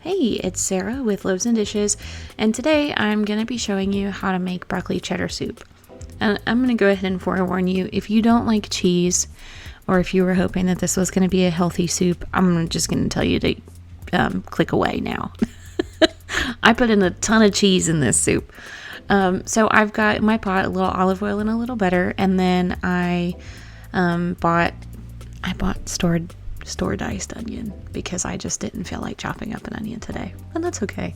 Hey, it's Sarah with Loaves and Dishes, and today I'm going to be showing you how to make broccoli cheddar soup. And I'm going to go ahead and forewarn you, if you don't like cheese, or if you were hoping that this was going to be a healthy soup, I'm just going to tell you to click away now. I put in a ton of cheese in this soup. So I've got in my pot a little olive oil and a little butter, and then I bought store diced onion because I just didn't feel like chopping up an onion today, and that's okay.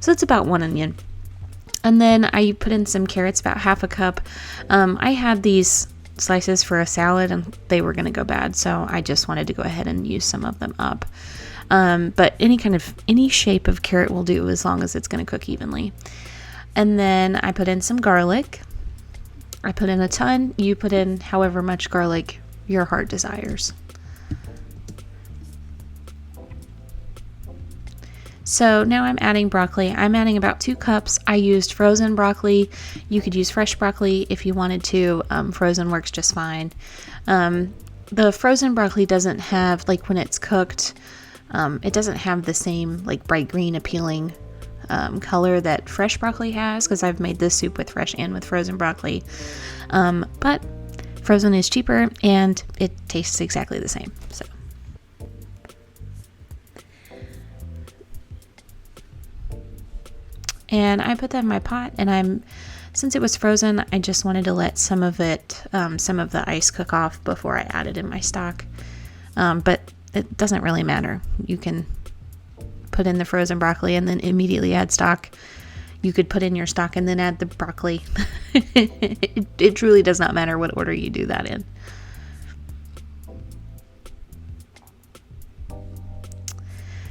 So it's about 1 onion, and then I put in some carrots, about half a cup. I had these slices for a salad and they were going to go bad, so I just wanted to go ahead and use some of them up. But any shape of carrot will do as long as it's going to cook evenly. And then I put in some garlic. I put in a ton. You put in however much garlic your heart desires. So now I'm adding broccoli. I'm adding about 2 cups. I used frozen broccoli. You could use fresh broccoli if you wanted to. Frozen works just fine. The frozen broccoli doesn't have, like when it's cooked, it doesn't have the same like bright green appealing color that fresh broccoli has, because I've made this soup with fresh and with frozen broccoli. But frozen is cheaper and it tastes exactly the same. So. And I put that in my pot, and since it was frozen, I just wanted to let some of the ice cook off before I added in my stock. But it doesn't really matter. You can put in the frozen broccoli and then immediately add stock. You could put in your stock and then add the broccoli. It truly does not matter what order you do that in.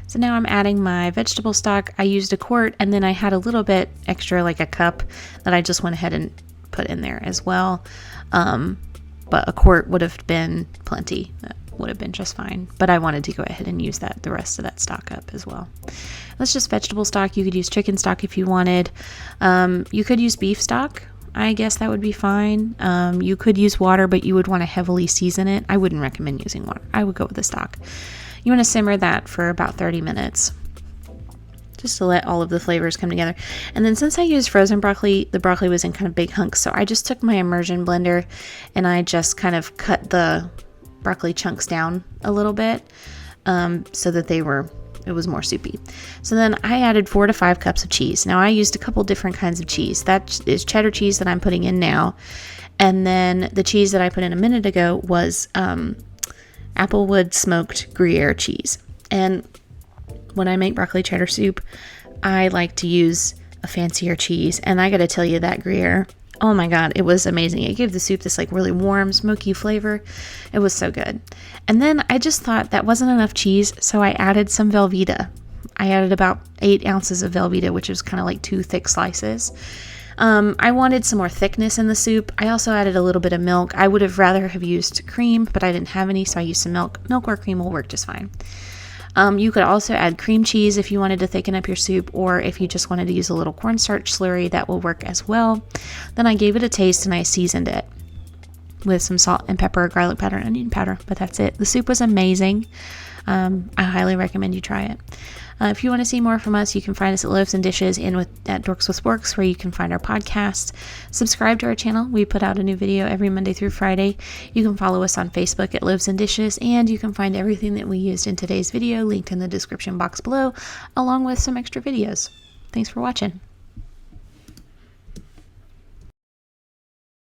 So now I'm adding my vegetable stock. I used a quart, and then I had a little bit extra, like a cup, that I just went ahead and put in there as well. But a quart would have been plenty. That would have been just fine. But I wanted to go ahead and use the rest of that stock up as well. That's just vegetable stock. You could use chicken stock if you wanted. You could use beef stock. I guess that would be fine. You could use water, but you would want to heavily season it. I wouldn't recommend using water. I would go with the stock. You want to simmer that for about 30 minutes just to let all of the flavors come together. And then since I used frozen broccoli, the broccoli was in kind of big hunks, so I just took my immersion blender and I just kind of cut the broccoli chunks down a little bit so that it was more soupy. So then I added 4 to 5 cups of cheese. Now I used a couple different kinds of cheese. That is cheddar cheese that I'm putting in now. And then the cheese that I put in a minute ago was Applewood smoked Gruyere cheese. And when I make broccoli cheddar soup, I like to use a fancier cheese. And I got to tell you, that Gruyere, oh my God, it was amazing. It gave the soup this like really warm, smoky flavor. It was so good. And then I just thought that wasn't enough cheese, so I added some Velveeta. I added about 8 ounces of Velveeta, which is kind of like 2 thick slices. I wanted some more thickness in the soup. I also added a little bit of milk. I would have rather have used cream, but I didn't have any, so I used some milk. Milk or cream will work just fine. You could also add cream cheese if you wanted to thicken up your soup, or if you just wanted to use a little cornstarch slurry, that will work as well. Then I gave it a taste and I seasoned it with some salt and pepper, garlic powder, and onion powder, but that's it. The soup was amazing. I highly recommend you try it. If you want to see more from us, you can find us at Loaves and Dishes and at Dorks with Sporks, where you can find our podcast. Subscribe to our channel. We put out a new video every Monday through Friday. You can follow us on Facebook at Loaves and Dishes, and you can find everything that we used in today's video linked in the description box below, along with some extra videos. Thanks for watching.